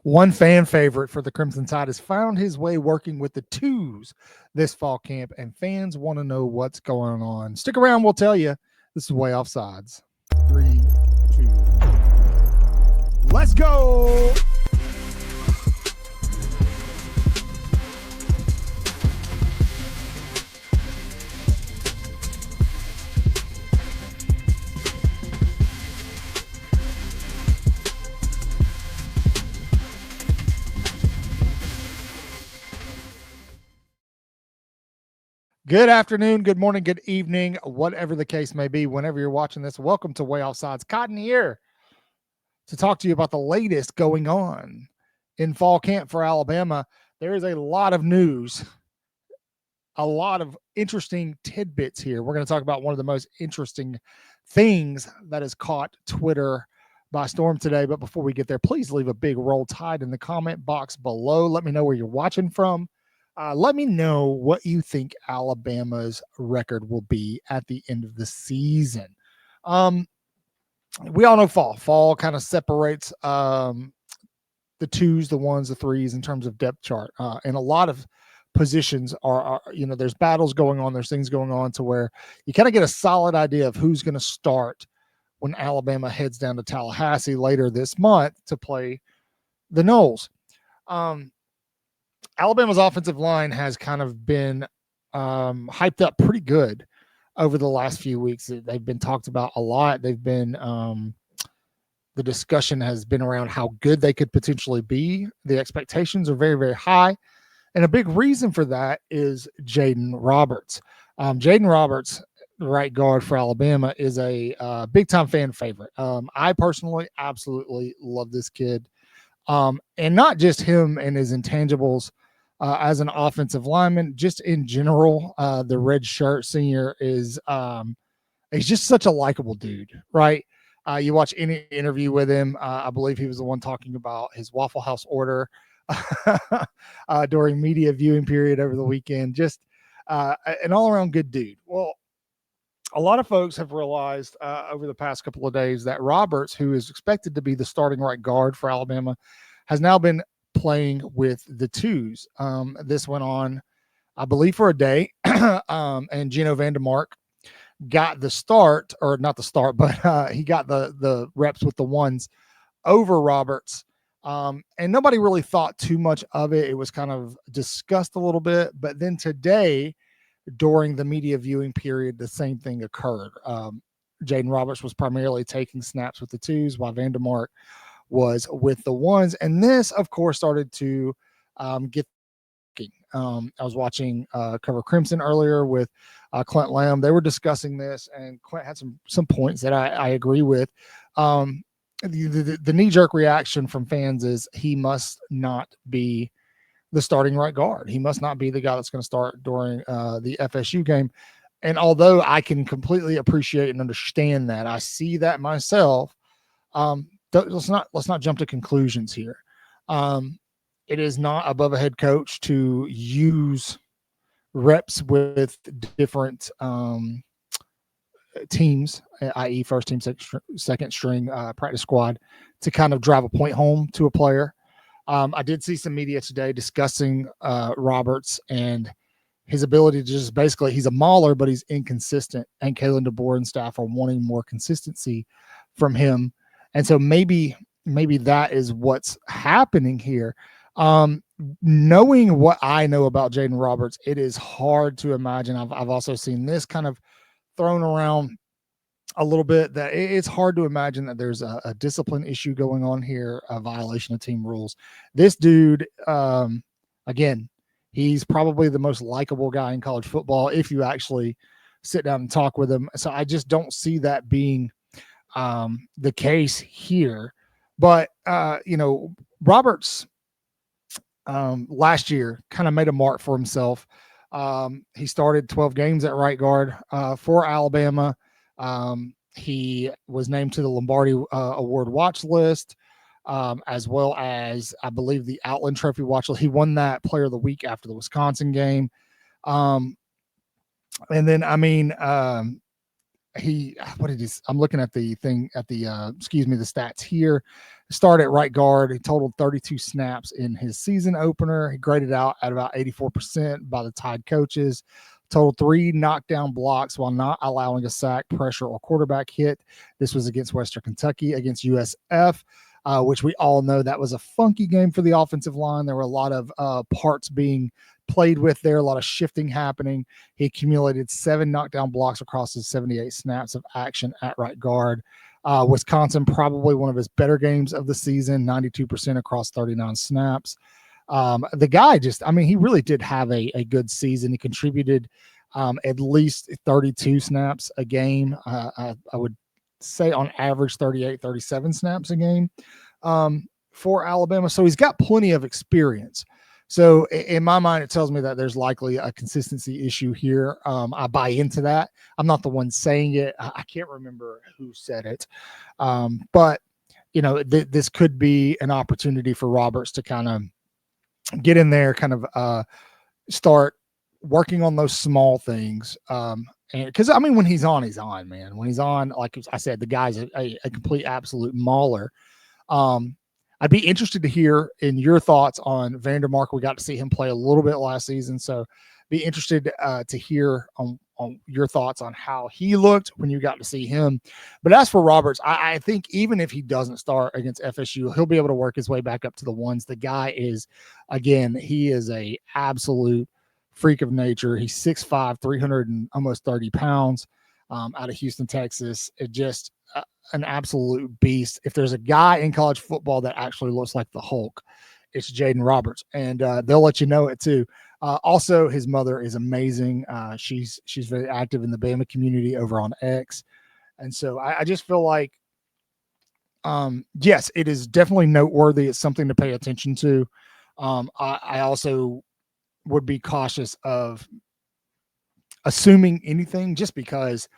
One fan favorite for the Crimson Tide has found his way working with the 2's this fall camp, and fans want to know what's going on. Stick around, we'll tell you. This is Way Offsides. 3, 2, let's go. Good afternoon, good morning, good evening, whatever the case may be, whenever you're watching this. Welcome to Way Offsides. Cotton here to talk to you about the latest going on in fall camp for Alabama. There is a lot of news, a lot of interesting tidbits here. We're going to talk about one of the most interesting things that has caught Twitter by storm today. But before we get there, please leave a big Roll Tide in the comment box below. Let me know where you're watching from. Let me know what you think Alabama's record will be at the end of the season. We all know fall kind of separates the 2's, the 1's, the 3's in terms of depth chart. And a lot of positions are, there's battles going on. There's things going on to where you kind of get a solid idea of who's going to start when Alabama heads down to Tallahassee later this month to play the Noles. Alabama's offensive line has kind of been hyped up pretty good over the last few weeks. They've been talked about a lot. They've been the discussion has been around how good they could potentially be. The expectations are very, very high. And a big reason for that is Jaeden Roberts. Jaeden Roberts, the right guard for Alabama, is a big-time fan favorite. I personally absolutely love this kid. And not just him and his intangibles as an offensive lineman, just in general, the red shirt senior is he's just such a likable dude, right? You watch any interview with him. I believe he was the one talking about his Waffle House order during media viewing period over the weekend. Just an all-around good dude. Well, a lot of folks have realized over the past couple of days that Roberts, who is expected to be the starting right guard for Alabama, has now been playing with the 2's. This went on, I believe, for a day. And Gino Vandermark got the start, or not the start, but he got the reps with the 1's over Roberts. And nobody really thought too much of it. It was kind of discussed a little bit. But then today, during the media viewing period, the same thing occurred. Jaeden Roberts was primarily taking snaps with the 2's while Vandermark was with the 1's. And this, of course, started to get I was watching Cover Crimson earlier with Clint Lamb. They were discussing this, and Clint had some points that I agree with. The knee-jerk reaction from fans is he must not be the starting right guard. He must not be the guy that's going to start during the FSU game. And although I can completely appreciate and understand that, I see that myself. Let's not jump to conclusions here. It is not above a head coach to use reps with different teams, i.e. first team, second string, practice squad, to kind of drive a point home to a player. I did see some media today discussing Roberts and his ability to just basically, he's a mauler, but he's inconsistent. And Kalen DeBoer and staff are wanting more consistency from him. And so maybe that is what's happening here. Knowing what I know about Jaeden Roberts, it is hard to imagine. I've also seen this kind of thrown around a little bit, that it's hard to imagine that there's a discipline issue going on here, a violation of team rules. This dude, again, he's probably the most likable guy in college football if you actually sit down and talk with him. So I just don't see that being the case here. But, Roberts last year kind of made a mark for himself. He started 12 games at right guard for Alabama. He was named to the Lombardi Award watch list, as well as, I believe, the Outland Trophy watch list. He won that Player of the Week after the Wisconsin game. And then, I'm looking at the thing at the the stats here. Started at right guard. He totaled 32 snaps in his season opener. He graded out at about 84% by the Tide coaches. Total 3 knockdown blocks while not allowing a sack, pressure, or quarterback hit. This was against Western Kentucky, against USF, which we all know that was a funky game for the offensive line. There were a lot of parts being played with there, a lot of shifting happening. He accumulated 7 knockdown blocks across his 78 snaps of action at right guard. Wisconsin, probably one of his better games of the season, 92% across 39 snaps. The guy he really did have a good season. He contributed at least 32 snaps a game. I would say on average 38, 37 snaps a game for Alabama. So he's got plenty of experience. So in my mind, it tells me that there's likely a consistency issue here. I buy into that. I'm not the one saying it. I can't remember who said it. But, this could be an opportunity for Roberts to kind of get in there, kind of start working on those small things. And because, when he's on, man. When he's on, like I said, the guy's a complete absolute mauler. I'd be interested to hear in your thoughts on Vandermark. We got to see him play a little bit last season, so be interested to hear on your thoughts on how he looked when you got to see him. But as for Roberts, I think even if he doesn't start against FSU, he'll be able to work his way back up to the ones. The guy is, again, he is a absolute freak of nature. He's 6'5", 300 and almost 30 pounds, out of Houston, Texas. It just an absolute beast. If there's a guy in college football that actually looks like the Hulk, it's Jaeden Roberts, and they'll let you know it too. Also, his mother is amazing. She's very active in the Bama community over on X, and so I just feel like, yes, it is definitely noteworthy. It's something to pay attention to. I also would be cautious of assuming anything just because,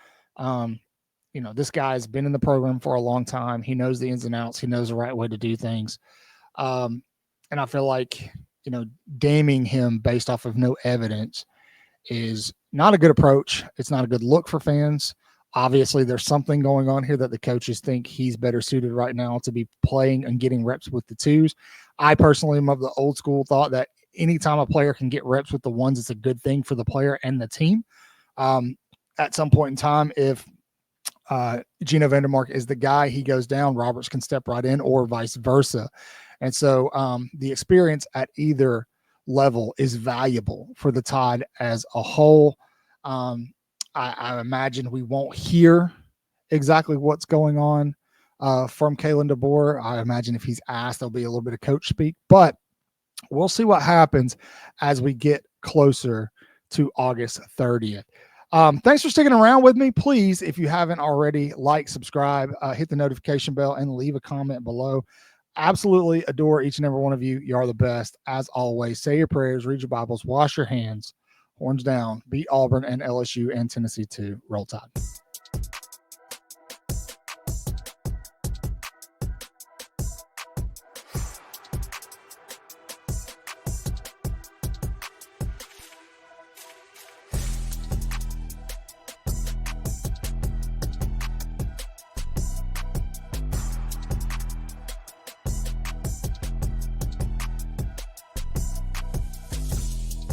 this guy's been in the program for a long time. He knows the ins and outs. He knows the right way to do things. And I feel like, damning him based off of no evidence is not a good approach. It's not a good look for fans. Obviously, there's something going on here that the coaches think he's better suited right now to be playing and getting reps with the 2's. I personally am of the old school thought that anytime a player can get reps with the 1's, it's a good thing for the player and the team. At some point in time, if Gino Vandermark is the guy, he goes down, Roberts can step right in, or vice versa. And so the experience at either level is valuable for the Tide as a whole. I imagine we won't hear exactly what's going on from Kalen DeBoer. I imagine if he's asked, there'll be a little bit of coach speak, but we'll see what happens as we get closer to August 30th. Thanks for sticking around with me. Please, if you haven't already, like, subscribe, hit the notification bell, and leave a comment below. Absolutely adore each and every one of you. You are the best. As always, say your prayers, read your Bibles, wash your hands, horns down, beat Auburn and LSU and Tennessee too. Roll Tide.